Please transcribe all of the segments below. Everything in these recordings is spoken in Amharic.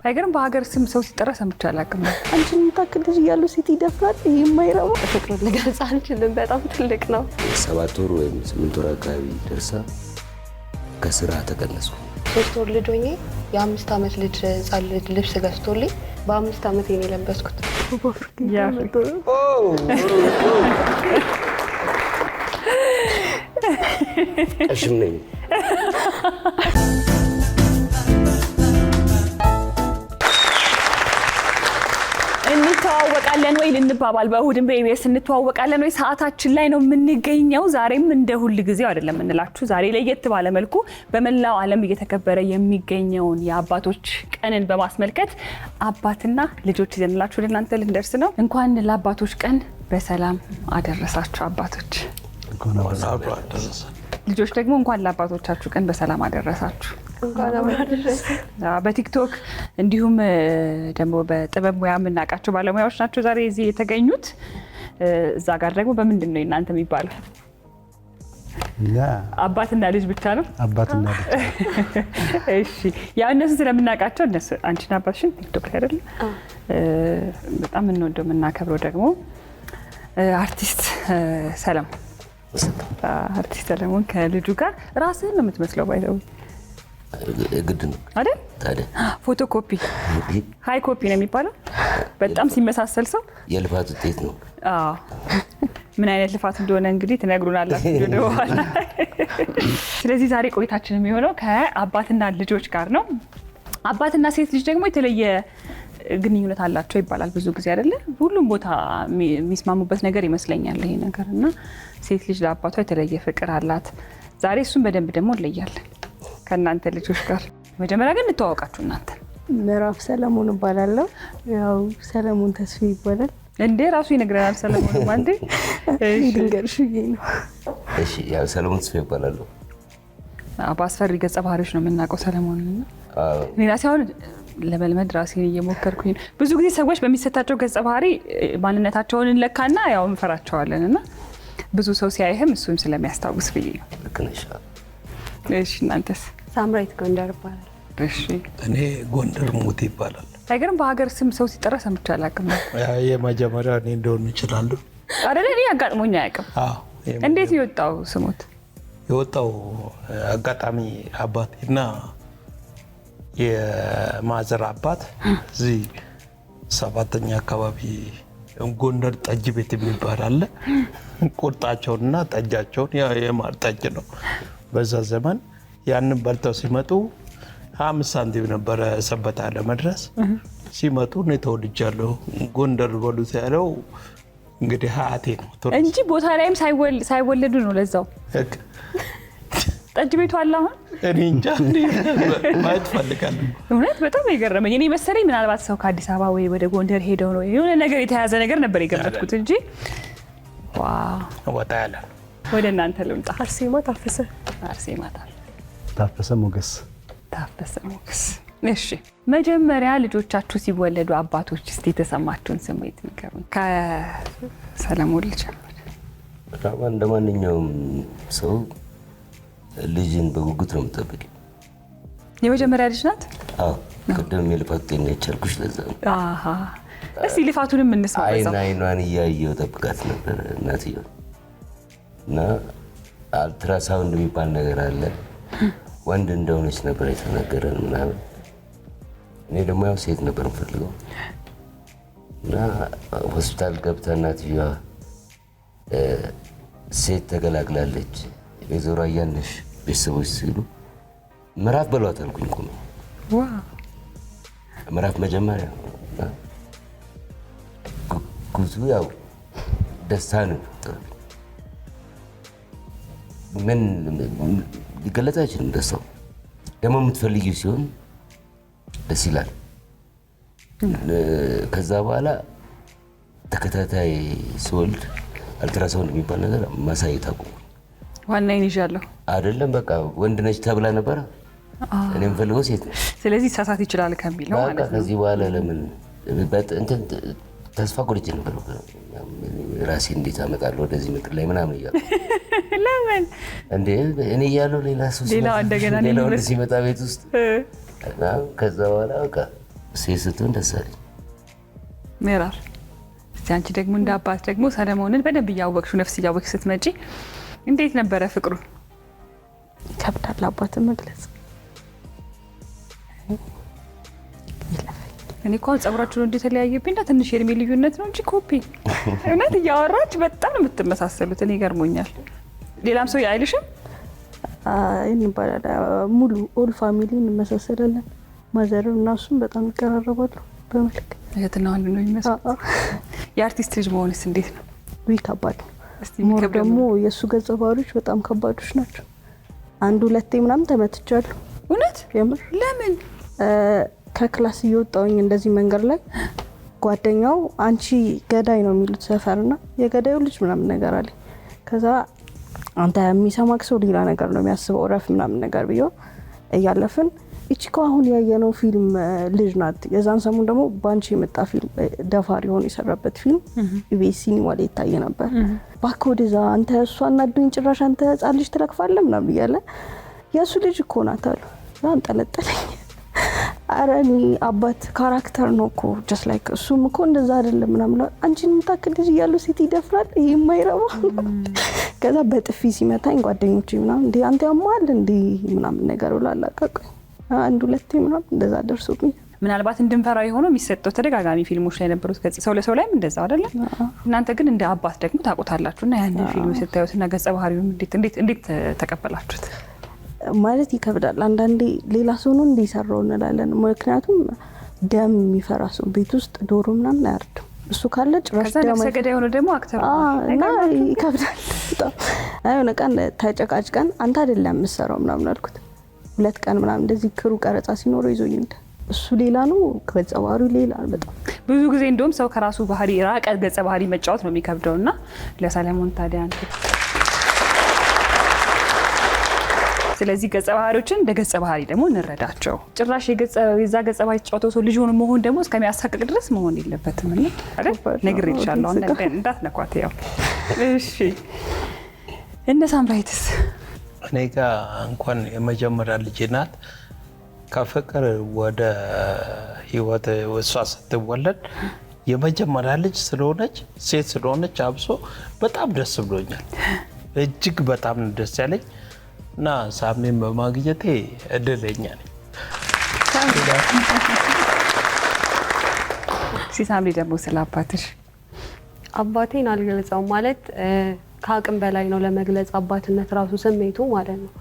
አይገርም በሀገር ስም ሰው ሲጠራ ሰምቼ አላውቅም። አንቺን ታክል ልጅ እያሉ ሴት ይደፍራል። ይሄ የማይረባ ፍቅር ልገልጽ አልችልም። በጣም ትልቅ ነው። 7 ወር ወይም 8 ወር አካባቢ ደርሳ ከስራ ተቀነስኩ። 3 ወር ልጅ ሆኜ የ5 ዓመት ልጅ ህፃን ልጅ ልብስ ገዝቶልኝ በ5 ዓመት የኔ ለበስኩት። ቀሽም ነኝ። እንተዋወቃለን ወይ ልንባባል በእሁድም በኢቢኤስ እንተዋወቃለን ወይ ሰዓታችን ላይ ነው የምንገኘው። ዛሬም እንደ ሁል ጊዜው አይደለም እንላችሁ። ዛሬ ለየት ባለ መልኩ በመላው ዓለም እየተከበረ የሚገኘውን የአባቶች ቀንን በማስመልከት አባትና ልጆች ይዘንላችሁ ለእናንተ ልንደርስ ነው። እንኳን ለአባቶች ቀን በሰላም አደረሳችሁ አባቶች። ልጆች ደግሞ እንኳን ለአባቶቻችሁ ቀን በሰላም አደረሳችሁ። በቲክቶክ እንዲሁም ደግሞ በጥበብ ሙያ የምናውቃቸው ባለሙያዎች ናቸው ዛሬ እዚህ የተገኙት። እዛ ጋር ደግሞ በምንድን ነው እናንተ የሚባለው? አባትና ልጅ ብቻ ነው። አባትና ልጅ። እሺ ያው እነሱ ስለምናውቃቸው እነሱ አንቺና አባትሽን ቲክቶክ ላይ አይደል? በጣም እንወደው የምናከብረው ደግሞ አርቲስት ሰለሞን ከልጁ ጋር ራስህን ነው የምትመስለው። ባይዘው ግድ ነው አይደል? ታዲያ ፎቶኮፒ ሃይ ኮፒ ነው የሚባለው። በጣም ሲመሳሰል ሰው የልፋት ውጤት ነው። አዎ ምን አይነት ልፋት እንደሆነ እንግዲህ ትነግሩናላችሁ ቪዲዮ በኋላ። ስለዚህ ዛሬ ቆይታችን የሚሆነው ከአባትና ልጆች ጋር ነው። አባትና ሴት ልጅ ደግሞ የተለየ ግንኙነት አላቸው ይባላል ብዙ ጊዜ አይደለ? ሁሉም ቦታ የሚስማሙበት ነገር ይመስለኛል ይሄ ነገር እና ሴት ልጅ ለአባቷ የተለየ ፍቅር አላት። ዛሬ እሱን በደንብ ደግሞ እንለያለን ከእናንተ ልጆች ጋር። መጀመሪያ ግን እንተዋወቃችሁ እናንተ። ምዕራፍ ሰለሞን እባላለሁ። ያው ሰለሞን ተስፋ ይባላል። እንዴ ራሱ ይነግረናል ሰለሞን ማንዴ። ድንገርሽ ነው። እሺ ያው ሰለሞን ተስፋ ይባላል። በአስፈሪ ገጸ ባህሪዎች ነው የምናውቀው ሰለሞን። እኔ ራሴ አሁን ለመልመድ ራሴን እየሞከርኩኝ ብዙ ጊዜ ሰዎች በሚሰጣቸው ገጸ ባህሪ ማንነታቸውን እንለካና ያው እንፈራቸዋለን እና ብዙ ሰው ሲያይህም እሱን ስለሚያስታውስ ብዬ ነው። ልክ ነሽ። እሺ እናንተስ? ሳምራዊት ጎንደር ይባላል። እሺ እኔ ጎንደር ሙት ይባላል። አይገርም በሀገር ስም ሰው ሲጠራ ሰምቼ አላውቅም። የመጀመሪያ እኔ እንደሆነ ይችላል አይደለ? እኔ አጋጥሞኝ አያውቅም። እንዴት የወጣው ስሞት? የወጣው አጋጣሚ አባቴና የማዘር አባት እዚህ 7ኛ አካባቢ ጎንደር ጠጅ ቤት የሚባል አለ። ቁርጣቸውንና ጠጃቸውን የማር ጠጅ ነው በዛ ዘመን። ያንን በልተው ሲመጡ 5 ሳንቲም ነበረ ሰበታ ለመድረስ። ሲመጡ እኔ ተወልጃለሁ ጎንደር በሉት ያለው እንግዲህ ሀያቴ ነው እንጂ ቦታ ላይም ሳይወለዱ ነው ለዛው ጠጅ ቤቱ አለ። አሁን እኔ እንጃ ማየት ፈልጋለሁ። እውነት በጣም የገረመኝ እኔ መሰለኝ ምናልባት ሰው ከአዲስ አበባ ወይ ወደ ጎንደር ሄደው ነው የሆነ ነገር የተያዘ ነገር ነበር የገመትኩት እንጂ ወጣ ያለ። ወደ እናንተ ልምጣ። አርሴማ ታፈሰ ሞገስ። እሺ መጀመሪያ ልጆቻችሁ ሲወለዱ አባቶች እስቲ የተሰማችሁን ስሜት ንገሩን። ከሰለሞን ልጅ በጣም እንደማንኛውም ሰው ልጅን በጉጉት ነው የምጠብቀው። የመጀመሪያ ልጅ ናት? አዎ ቅድም የልፋት ጤና ይቻልኩሽ ለዛ ነው። እስቲ ልፋቱንም እንስማ። አይኗን እያየሁ ጠብቃት ነበር እናትየው እና አልትራሳውንድ የሚባል ነገር አለ። ወንድ እንደሆነች ነበር የተነገረን ምናምን። እኔ ደግሞ ያው ሴት ነበር የምፈልገው እና ሆስፒታል ገብታ እናትየዋ ሴት ተገላግላለች ወይዘሮ አያነሽ ቤተሰቦች ሲሉ ምዕራፍ በሏት አልኩኝ። ቁም ምዕራፍ መጀመሪያ ጉዙ ያው ደስታ ነው። ምን ሊገለጽ አይችልም ደስታው። ደግሞ የምትፈልጊው ሲሆን ደስ ይላል። ከዛ በኋላ ተከታታይ ስወልድ አልትራሳውንድ የሚባል ነገር ማሳየት አቁም። ዋናዬን ይዣለሁ አይደለም በቃ ወንድ ነች ተብላ ነበር። እኔም ፈልገው ሴት ነው። ስለዚህ ሳሳት ይችላል ከሚል ነው ማለት ነው። ከዚህ በኋላ ለምን እንትን ተስፋ ቆርጬ ነበር። ራሴ እንዴት አመጣለሁ ወደዚህ ምድር ላይ ምናምን እያልኩ ለምን እንዴ እኔ እያለሁ ሌላ ሰው እንደገና ሌላ ወንድ ሲመጣ ቤት ውስጥ ከዛ በኋላ በቃ ሴት ስትሆን ደስ አለኝ። ሜራር እስቲ አንቺ ደግሞ እንደ አባት ደግሞ ሰለሞንን በደንብ እያወቅሽው ነፍስ እያወቅሽ ስትመጪ እንዴት ነበረ ፍቅሩ? ይከብዳል አባትን መግለጽ። እኔ እኮ ጸጉራችሁ እንደ ተለያየብኝና ትንሽ የእድሜ ልዩነት ነው እንጂ ኮፒ እውነት እያወራች በጣም ነው የምትመሳሰሉት። እኔ ገርሞኛል። ሌላም ሰው አይልሽም? ይባላል ሙሉ ኦል ፋሚሊ እንመሳሰላለን። ማዘር እና እሱም በጣም ይቀራረባሉ በመልክ። እህትና ወንድም ነው የሚመስለው። የአርቲስት ልጅ መሆንስ እንዴት ነው? ወይ ከባድ ነው። ሞር ደግሞ የእሱ ገጸ ባህሪዎች በጣም ከባዶች ናቸው። አንድ ሁለቴ ምናምን ተመትቻለሁ። እውነት? የምር ለምን? ከክላስ እየወጣሁኝ እንደዚህ መንገድ ላይ ጓደኛው አንቺ ገዳይ ነው የሚሉት ሰፈርና የገዳዩ ልጅ ምናምን ነገር አለ። ከዛ አንተ የሚሰማክ ሰው ሌላ ነገር ነው የሚያስበው ረፍ ምናምን ነገር ብዬው እያለፍን እቺ አሁን ያየነው ፊልም ልጅ ናት። የዛን ሰሞን ደግሞ ባንቺ የመጣ ፊልም ደፋሪ ሆኖ የሰራበት ፊልም ኢቢኤስ ሲኒማ ላይ ይታይ ነበር። እባክህ ወደዛ አንተ እሷ እናዱኝ ጭራሽ አንተ ህፃን ልጅ ትለክፋለህ ምናምን እያለ የእሱ ልጅ እኮ ናት አሉ። ያን ጠለጠለኝ። ኧረ እኔ አባት ካራክተር ነው እኮ ጀስት ላይክ እሱም እኮ እንደዛ አይደለም ምናምን አንቺን የምታክል ልጅ እያሉ ሴት ይደፍራል ይሄ የማይረባ። ከዛ በጥፊ ሲመታኝ ጓደኞቼ ምናምን እንዴ አንተ ያማል እንዴ ምናምን ነገር ብላ አላቀቀኝ። አንድ ሁለቴ ምናምን እንደዛ ደርሶብኝ ምናልባት እንድንፈራው የሆነው የሚሰጠው ተደጋጋሚ ፊልሞች ላይ ነበሩት ገጽ ሰው ለሰው ላይም እንደዛው አይደለም። እናንተ ግን እንደ አባት ደግሞ ታውቁታላችሁና ያንን ፊልም ስታዩትና ገጸ ባህሪው እንዴት ተቀበላችሁት? ማለት ይከብዳል። አንዳንዴ ሌላ ሰው ነው እንዲሰራው እንላለን። ምክንያቱም ደም የሚፈራ ሰው ቤት ውስጥ ዶሮ ምናምን አያርድም። እሱ ካለ ጭራሽ ደም ሰገዳ የሆነ ደግሞ አክተር ነው። ይከብዳል በጣም። አይሆነ ቀን ተጨቃጭቀን አንተ አይደለም የምትሰራው ምናምን አልኩት። 2 ቀን ምናምን እንደዚህ ክሩ ቀረጻ ሲኖረው ይዞኝ እንደ እሱ ሌላ ነው ገጸ ባህሪው ሌላ። በጣም ብዙ ጊዜ እንደውም ሰው ከራሱ ባህሪ ራቀ ገጸ ባህሪ መጫወት ነው የሚከብደውና ለሰለሞን ታዲያ ስለዚህ ገጸ ባህሪዎችን እንደ ገጸ ባህሪ ደግሞ እንረዳቸው። ጭራሽ የዛ ገጸ ባህሪ ተጫውተው ሰው ልጅ ሆኖ መሆን ደግሞ እስከሚያሳቅቅ ድረስ መሆን የለበትም እና አይደል? ነግሬሻለሁ እንዳትነኳት። ያው እሺ እነ ሳምራይትስ እኔ ጋር እንኳን የመጀመሪያ ልጅ ናት። ከፍቅር ወደ ህይወት እሷ ስትወለድ የመጀመሪያ ልጅ ስለሆነች ሴት ስለሆነች አብሶ በጣም ደስ ብሎኛል። እጅግ በጣም ደስ ያለኝ እና ሳሜን በማግኘቴ እድለኛ ነኝ። ሳምሪ ደግሞ ስለ አባትሽ? አባቴን አልገልጸውም ማለት ከአቅም በላይ ነው ለመግለጽ አባትነት ራሱ ስሜቱ ማለት ነው።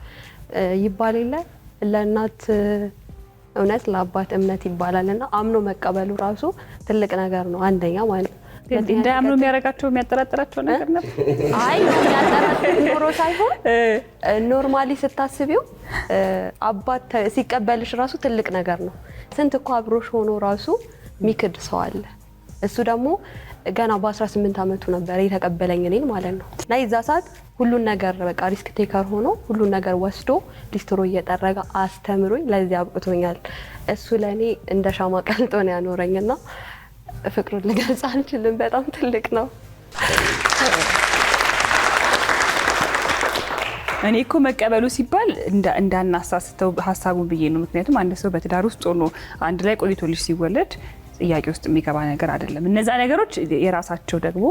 ይባል የለ ለእናት እውነት ለአባት እምነት ይባላልና አምኖ መቀበሉ ራሱ ትልቅ ነገር ነው። አንደኛ ማለት ነው እንዳያምኑ የሚያረጋቸው የሚያጠራጥራቸው ነገር ነበር። አይ የሚያጠራጥር ኖሮ ሳይሆን ኖርማሊ ስታስቢው አባት ሲቀበልሽ ራሱ ትልቅ ነገር ነው። ስንት እኮ አብሮሽ ሆኖ ራሱ ሚክድ ሰው አለ። እሱ ደግሞ ገና በ18 አመቱ ነበር የተቀበለኝ እኔን ማለት ነው። እና የዛ ሰዓት ሁሉን ነገር በቃ ሪስክ ቴከር ሆኖ ሁሉን ነገር ወስዶ ሊስትሮ እየጠረገ አስተምሮኝ ለዚህ አብቅቶኛል። እሱ ለኔ እንደ ሻማ ቀልጦ ነው ያኖረኝና ፍቅሩን ልገልጽ አልችልም። በጣም ትልቅ ነው። እኔ እኮ መቀበሉ ሲባል እንዳናሳስተው ሀሳቡን ብዬ ነው። ምክንያቱም አንድ ሰው በትዳር ውስጥ ሆኖ አንድ ላይ ቆይቶ ልጅ ሲወለድ ጥያቄ ውስጥ የሚገባ ነገር አይደለም። እነዛ ነገሮች የራሳቸው ደግሞ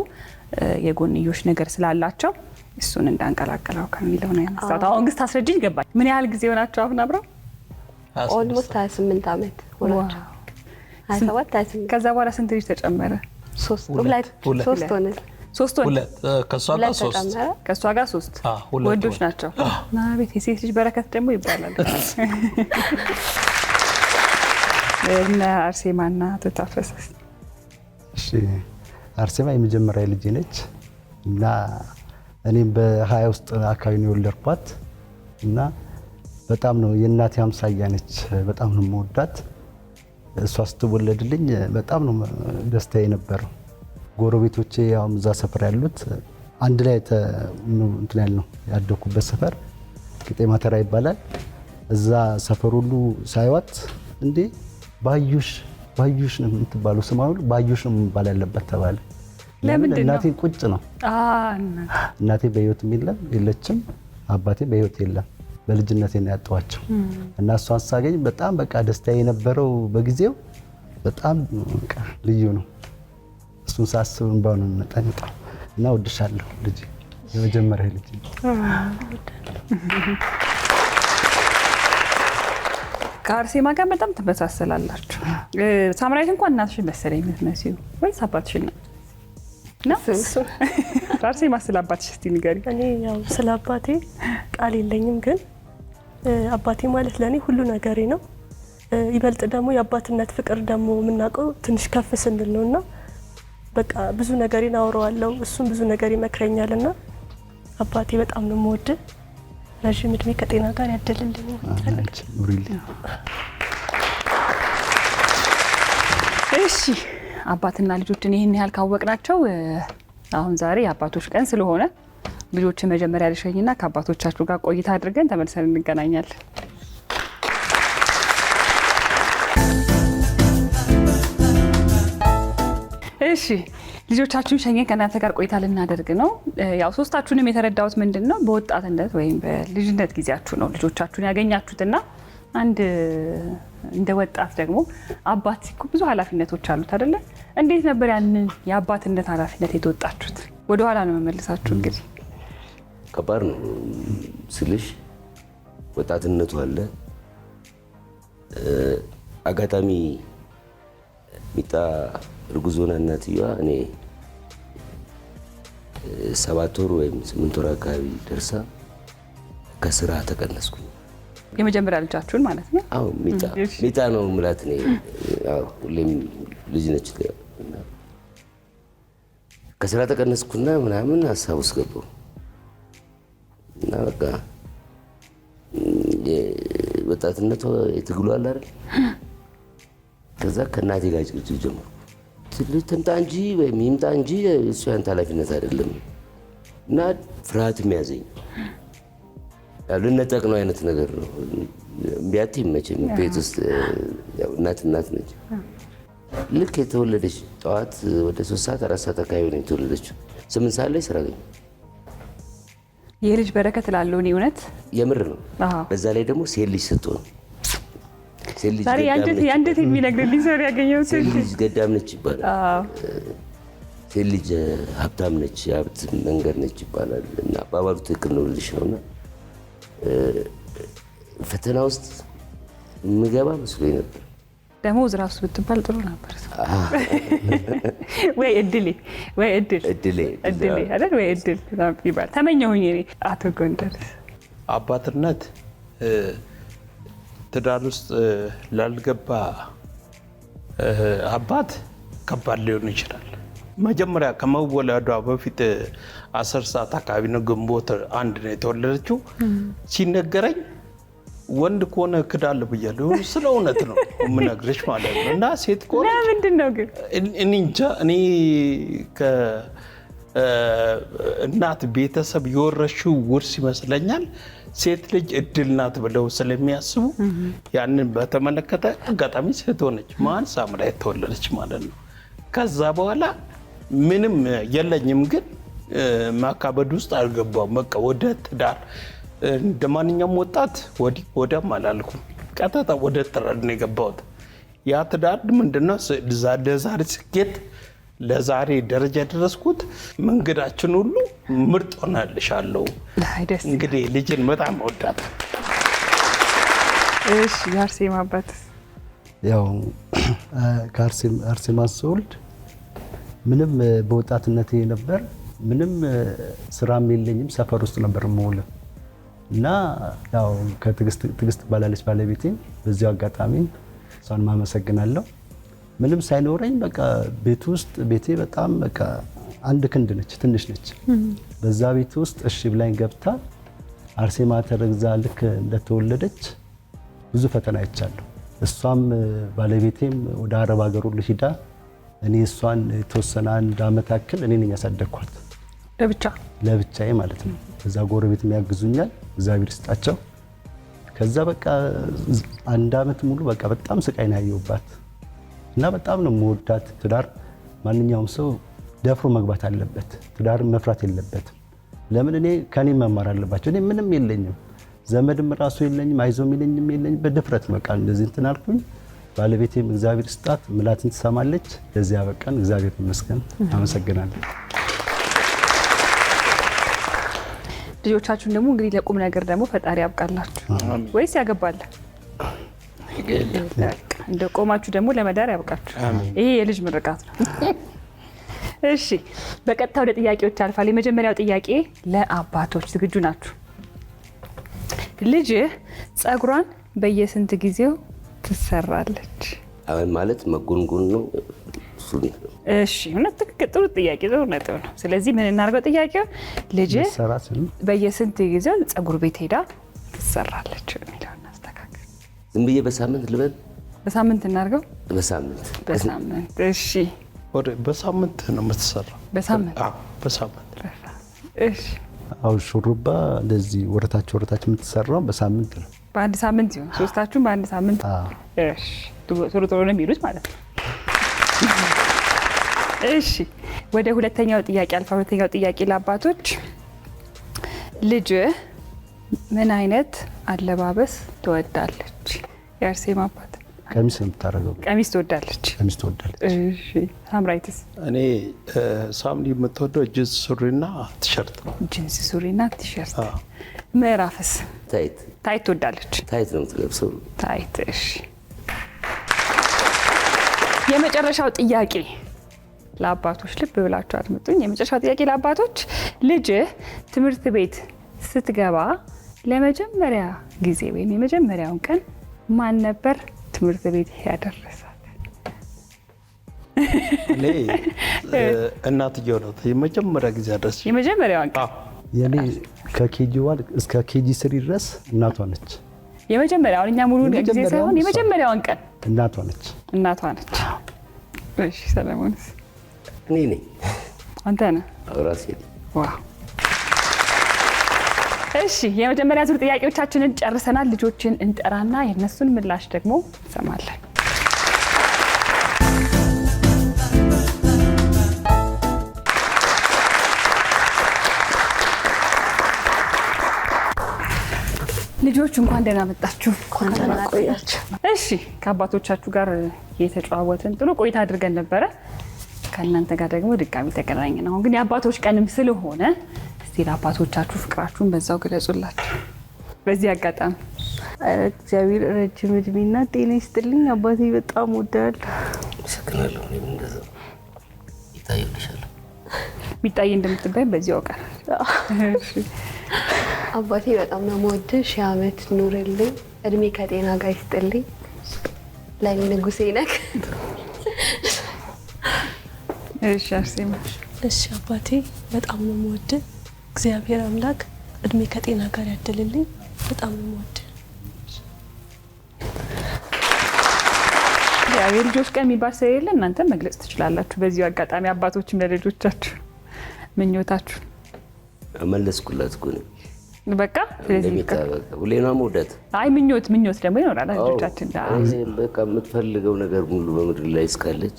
የጎንዮሽ ነገር ስላላቸው እሱን እንዳንቀላቀለው ከሚለው ነው ያነሳሁት። አሁን ግን ታስረጅኝ ገባኝ። ምን ያህል ጊዜ ሆናችሁ አሁን አብረው? ኦልሞስት 28 አመት ሆናቸው። 27 ከዛ በኋላ ስንት ልጅ ተጨመረ? 3 ሆነ። 3 ሆነ። ከሷ ጋር 3 ከሷ ጋር 3 ወንዶች ናቸው። ና ቤት የሴት ልጅ በረከት ደግሞ ይባላል። እና አርሴማና ተታፈሰስ? እሺ አርሴማ የመጀመሪያ ልጅ ነች እና እኔም በ20 ውስጥ አካባቢ ነው የወለድኳት እና በጣም ነው የእናቴ አምሳያ ነች። በጣም ነው የምወዳት። እሷ ስትወለድልኝ በጣም ነው ደስታ የነበረው። ጎረቤቶቼ ያው እዛ ሰፈር ያሉት አንድ ላይ እንትን ያልነው ያደኩበት ሰፈር ቄጤማ ተራ ይባላል። እዛ ሰፈር ሁሉ ሳይዋት እንዴ ባዩሽ ነው የምትባለው፣ ስሟ ሁሉ ባዩሽ ነው መባል ያለበት ተባለ። ለምን? እናቴ ቁጭ ነው። እናቴ በህይወት የለችም፣ አባቴ በህይወት የለም። በልጅነቴ ነው ያጣኋቸው እና እሷን ሳገኝ በጣም በቃ ደስታ የነበረው በጊዜው በጣም በቃ ልዩ ነው። እሱን ሳስብ እንባው ነው የሚመጣኝ በጣም እና እወድሻለሁ ልጄ፣ የመጀመሪያ ልጄ። ከአርሴማ ጋር በጣም ትመሳሰላላችሁ። ሳምራዊት እንኳን እናትሽን መሰለኝ የምትመስዪው ወይስ አባትሽን ነው? አርሴማ ስለ አባትሽ እስቲ ንገሪ። እኔ ያው ስለ አባቴ ቃል የለኝም፣ ግን አባቴ ማለት ለእኔ ሁሉ ነገሬ ነው። ይበልጥ ደግሞ የአባትነት ፍቅር ደግሞ የምናውቀው ትንሽ ከፍ ስንል ነው እና በቃ ብዙ ነገሬን አወራዋለሁ፣ እሱም ብዙ ነገር ይመክረኛል እና አባቴ በጣም ነው የምወድህ። ረዥም እድሜ ከጤና ጋር ያደልልኝ። እሺ አባትና ልጆችን ይህን ያህል ካወቅናቸው አሁን ዛሬ የአባቶች ቀን ስለሆነ ልጆችን መጀመሪያ ልሸኝና ከአባቶቻችሁ ጋር ቆይታ አድርገን ተመልሰን እንገናኛለን። እሺ ልጆቻችሁን ሸኘን ከእናንተ ጋር ቆይታ ልናደርግ ነው። ያው ሶስታችሁንም የተረዳሁት ምንድን ነው በወጣትነት ወይም በልጅነት ጊዜያችሁ ነው ልጆቻችሁን ያገኛችሁትና አንድ እንደ ወጣት ደግሞ አባት ሲኮ ብዙ ኃላፊነቶች አሉት አይደለ? እንዴት ነበር ያንን የአባትነት ኃላፊነት የተወጣችሁት? ወደኋላ ነው መመልሳችሁ። እንግዲህ ከባድ ነው ስልሽ ወጣትነቱ አለ። አጋጣሚ ሚጣ እርጉዝ ሆና እናትየዋ እኔ 7 ወር ወይም 8 ወር አካባቢ ደርሳ ከስራ ተቀነስኩኝ። የመጀመሪያ ልጃችሁን ማለት ነው? አዎ ሚጣ ነው ምላት እኔ። አዎ ሁሌም ልጅ ነች። ከስራ ተቀነስኩና ምናምን ሀሳብ ውስጥ ገባሁ እና በቃ ወጣትነቷ የትግሉ አለ አይደል? ከዛ ከእናቴ ጋር ጭቅጭቅ ጀመርኩ። ትምጣ እንጂ ወይም ይምጣ እንጂ እሱ ያንተ ኃላፊነት አይደለም እና ፍርሃት የሚያዘኝ ልነጠቅ ነው አይነት ነገር ነው። ቢያት መቼም ቤት ውስጥ እናት ነች። ልክ የተወለደች ጠዋት ወደ 3 ሰዓት 4 ሰዓት አካባቢ ነው የተወለደችው። 8 ሰዓት ላይ ስራ ገኘሁ። የልጅ በረከት ላለው እኔ እውነት የምር ነው። በዛ ላይ ደግሞ ሴት ልጅ ስትሆን ዛሬ የአንጀት የሚነግርልኝ ሰው ያገኘሁት ሴት ልጅ ገዳም ነች ይባላል። ሴት ልጅ ሀብታም ነች፣ የሀብት መንገድ ነች ይባላል እና አባባሉ ትክክል ነው ልልሽ ነውና ፈተና ውስጥ የምገባ መስሎኝ ነበር። ደሞዝ እራሱ ብትባል ጥሩ ነበር። ወይ እድሌ አይደል? ወይ እድል ይባል ተመኘሁኝ እኔ። አቶ ጎንደር አባትነት ትዳር ውስጥ ላልገባ አባት ከባድ ሊሆን ይችላል። መጀመሪያ ከመወለዷ በፊት 10 ሰዓት አካባቢ ነው፣ ግንቦት 1 ነው የተወለደችው። ሲነገረኝ ወንድ ከሆነ ክዳለሁ ብያለሁ። ስለ እውነት ነው የምነግርሽ ማለት ነው። እና ሴት ከሆነ ምንድን ነው ግን እኔ እንጃ። እኔ ከእናት ቤተሰብ የወረሽው ውርስ ይመስለኛል። ሴት ልጅ እድል ናት ብለው ስለሚያስቡ ያንን በተመለከተ አጋጣሚ ሴት ሆነች። ማን ሳምራዊት ተወለደች ማለት ነው። ከዛ በኋላ ምንም የለኝም፣ ግን ማካበድ ውስጥ አልገባም። በቃ ወደ ትዳር እንደ ማንኛውም ወጣት ወዲህ ወዲያም አላልኩም። ቀጥታ ወደ ትዳር ነው የገባሁት። ያ ትዳር ምንድነው ለዛሬ ስኬት ለዛሬ ደረጃ የደረስኩት መንገዳችን ሁሉ ምርጥ ሆናልሻለሁ። እንግዲህ ልጅን በጣም ወዳት። እሺ የአርሴማ አባት ያው ከአርሴማ ስወልድ ምንም በወጣትነቴ ነበር፣ ምንም ስራም የለኝም፣ ሰፈር ውስጥ ነበር የምውለው እና ያው ከትዕግስት ባላለች ባለቤቴ በዚያው አጋጣሚ እሷን ማመሰግናለሁ። ምንም ሳይኖረኝ በቃ ቤቴ በጣም በቃ አንድ ክንድ ነች፣ ትንሽ ነች። በዛ ቤት ውስጥ እሺ ብላኝ ገብታ አርሴማ ተረግዛ ልክ እንደተወለደች ብዙ ፈተና አይቻለሁ። እሷም ባለቤቴም ወደ አረብ ሀገር ሁሉ ሂዳ እኔ እሷን የተወሰነ 1 ዓመት ያክል እኔ ነኝ ያሳደግኳት ለብቻዬ ማለት ነው። በዛ ጎረቤት የሚያግዙኛል፣ እግዚአብሔር ይስጣቸው። ከዛ በቃ 1 ዓመት ሙሉ በቃ በጣም ስቃይ ነው ያየሁባት እና በጣም ነው የምወዳት። ትዳር ማንኛውም ሰው ደፍሮ መግባት አለበት፣ ትዳርን መፍራት የለበትም። ለምን ከኔ መማር አለባቸው። እኔ ምንም የለኝም፣ ዘመድም ራሱ የለኝም፣ አይዞም የለኝም። በድፍረት በቃ እንደዚህ እንትን አልኩኝ። ባለቤቴም እግዚአብሔር ስጣት ምላትን ትሰማለች። ለዚያ በቃን እግዚአብሔር ይመስገን። አመሰግናለሁ። ልጆቻችሁን ደግሞ እንግዲህ ለቁም ነገር ደግሞ ፈጣሪ ያብቃላችሁ። ወይስ ያገባል? እንደ ቆማችሁ ደግሞ ለመዳር ያብቃችሁ። ይሄ የልጅ ምርቃት ነው። እሺ በቀጥታ ወደ ጥያቄዎች አልፋል። የመጀመሪያው ጥያቄ ለአባቶች ዝግጁ ናችሁ? ልጅህ ጸጉሯን በየስንት ጊዜው ትሰራለች? አሁን ማለት መጎንጎን ነው እሱ። እሺ እውነት ትክክል። ጥሩ ጥያቄ፣ ጥሩ ነጥብ ነው። ስለዚህ ምን እናድርገው? ጥያቄው ልጅህ በየስንት ጊዜው ጸጉር ቤት ሄዳ ትሰራለች የሚለው እናስተካክል። ዝም ብዬ በሳምንት ልበል? በሳምንት እናድርገው። በሳምንት እሺ በሳምንት ነው የምትሰራው። በሳምንት በሳምንት እሺ። አው ሹሩባ እንደዚህ ወረታች የምትሰራው በሳምንት ነው። በአንድ ሳምንት ይሁን ሶስታችሁም በአንድ ሳምንት። እሺ ቶሎ ቶሎ ነው የሚሉት ማለት ነው። እሺ ወደ ሁለተኛው ጥያቄ አልፋ። ሁለተኛው ጥያቄ ለአባቶች ልጅ ምን አይነት አለባበስ ትወዳለች? የአርሴማ አባት ቀሚስ ነው የምታደርገው። ቀሚስ ትወዳለች። እሺ ሳምራይትስ? እኔ ሳምሪ የምትወደው ጂንስ ሱሪና ቲሸርት ነው። ጂንስ ሱሪና ቲሸርት። ምዕራፍስ? ታይት ትወዳለች። ታይት ነው የምትለብሰው። ታይት። እሺ የመጨረሻው ጥያቄ ለአባቶች፣ ልብ ብላችሁ አድምጡኝ። የመጨረሻው ጥያቄ ለአባቶች ልጅህ ትምህርት ቤት ስትገባ ለመጀመሪያ ጊዜ ወይም የመጀመሪያውን ቀን ማን ነበር ትምህርት ቤት ያደረሳት? እኔ እናትየው ነው የመጀመሪያ ጊዜ ያደረሰች። የመጀመሪያውን ቀን የኔ ከኬጂ 1 እስከ ኬጂ 3 ድረስ እናቷ ነች። የመጀመሪያውን እኛ ሙሉ ጊዜ ሳይሆን የመጀመሪያውን ቀን እናቷ ነች። እሺ ሰለሞንስ? እኔ ነኝ። አንተ ነህ? ራሴ ነኝ። ዋው። እሺ የመጀመሪያ ዙር ጥያቄዎቻችንን ጨርሰናል። ልጆችን እንጠራና የነሱን ምላሽ ደግሞ እንሰማለን። ልጆች እንኳን ደህና መጣችሁ። እንኳን ደህና ቆያችሁ። እሺ ከአባቶቻችሁ ጋር የተጨዋወትን ጥሩ ቆይታ አድርገን ነበረ። ከእናንተ ጋር ደግሞ ድጋሚ ተገናኘን። አሁን ግን የአባቶች ቀንም ስለሆነ እስቲ ለአባቶቻችሁ ፍቅራችሁን በዛው ግለጹላችሁ። በዚህ አጋጣሚ እግዚአብሔር ረጅም እድሜና ጤና ይስጥልኝ። አባቴ በጣም ወዳለሁ። አመሰግናለሁ። እኔም እንደዛው ይታየልሻል። ሚጣይ እንደምትባይ በዚህ ያውቃል። አባቴ በጣም ነው የምወድህ። ሺህ ዓመት ኑርልኝ፣ እድሜ ከጤና ጋር ይስጥልኝ። ለኔ ንጉሴ ነህ። እሺ አርሴማ? እሺ አባቴ በጣም ነው የምወድህ። እግዚአብሔር አምላክ እድሜ ከጤና ጋር ያድልልኝ። በጣም ነው የምወድህ። ያው የልጆች ቀን የሚባል ስለሌለ እናንተ መግለጽ ትችላላችሁ። በዚሁ አጋጣሚ አባቶችም ለልጆቻችሁ ምኞታችሁ መለስኩላት እኮ ነው። በቃ ስለዚህ ሁሌና መውደት። አይ ምኞት ደግሞ ይኖራል ልጆቻችን። በቃ የምትፈልገው ነገር ሙሉ በምድር ላይ እስካለች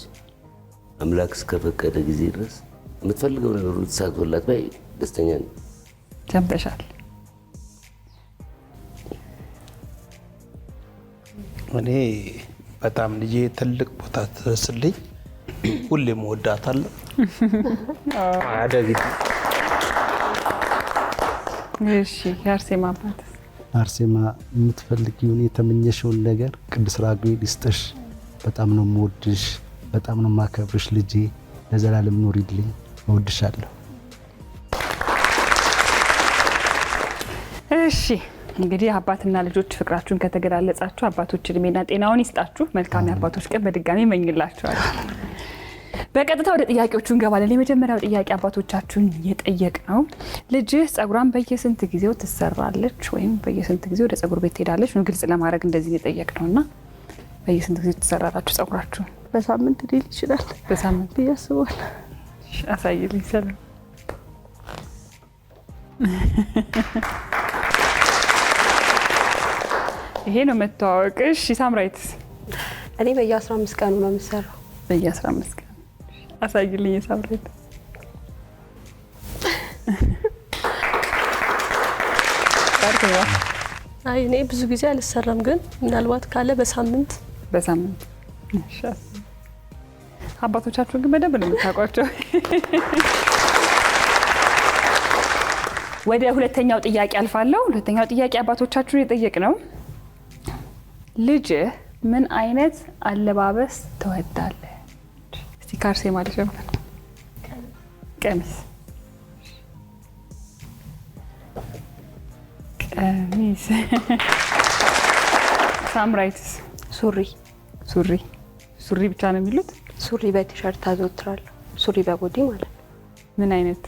አምላክ እስከፈቀደ ጊዜ ድረስ የምትፈልገው ነገር ሁሉ ተሳክቶላት ባይ ደስተኛ ነኝ። ሰምተሻል? እኔ በጣም ልጄ ትልቅ ቦታ ትደርስልኝ፣ ሁሌም እወዳታለሁ። አደግ። እሺ የአርሴማ አባት? አርሴማ የምትፈልጊውን የተመኘሽውን ነገር ቅዱስ ራጉኤል ይስጥሽ። በጣም ነው የምወድሽ፣ በጣም ነው የማከብርሽ ልጄ። ለዘላለም ኑሪልኝ፣ እወድሻለሁ። እሺ እንግዲህ አባትና ልጆች ፍቅራችሁን ከተገላለጻችሁ አባቶች እድሜና ጤናውን ይስጣችሁ። መልካም የአባቶች ቀን በድጋሚ እመኝላችኋለሁ። በቀጥታ ወደ ጥያቄዎቹ እንገባለን። የመጀመሪያው ጥያቄ አባቶቻችሁን የጠየቅነው ልጅህ ጸጉሯን በየስንት ጊዜው ትሰራለች ወይም በየስንት ጊዜ ወደ ጸጉር ቤት ትሄዳለች ነው። ግልጽ ለማድረግ እንደዚህ የጠየቅነውና በየስንት ጊዜ ትሰራላችሁ ጸጉራችሁን? በሳምንት ሊል ይችላል። በሳምንት ብዬ አስባለሁ። አሳይልኝ ሰላም። ይሄ ነው መተዋወቅ። እሺ ሳምራይትስ? እኔ በየ15 ቀኑ ነው የምሰራው። በየ15 ቀኑ አሳይልኝ ሳምራይት። አይ እኔ ብዙ ጊዜ አልሰራም፣ ግን ምናልባት ካለ በሳምንት በሳምንት። እሺ። አባቶቻችሁን ግን በደንብ ነው የምታውቋቸው። ወደ ሁለተኛው ጥያቄ አልፋለሁ። ሁለተኛው ጥያቄ አባቶቻችሁን የጠየቅ ነው። ልጅህ ምን አይነት አለባበስ ትወዳለህ? እስቲ ከአርሴማ ልጀምር። ቀሚስ። ቀሚስ። ሳምራይትስ? ሱሪ ሱሪ። ሱሪ ብቻ ነው የሚሉት? ሱሪ በቲሸርት አዘወትራለሁ። ሱሪ በቦዲ ማለት ነው። ምን አይነት?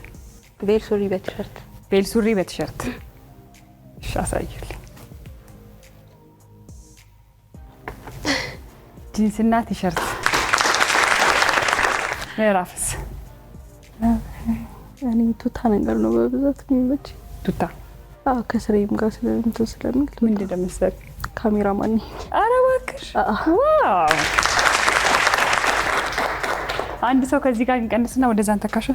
ቤል ሱሪ በቲሸርት። ቤል ሱሪ በቲሸርት። እሺ አሳይልኝ። ጂንስና ቲሸርት። ምዕራፍስ? እኔ ቱታ ነገር ነው በብዛት የሚመች። ቱታ? አዎ ከስሬም ጋር ስለሚል ምንድን ነው የምትሰሪው? ካሜራማን ነኝ። ኧረ እባክሽ! ዋው! አንድ ሰው ከዚህ ጋር እንቀንስና ወደዛ እንተካሽ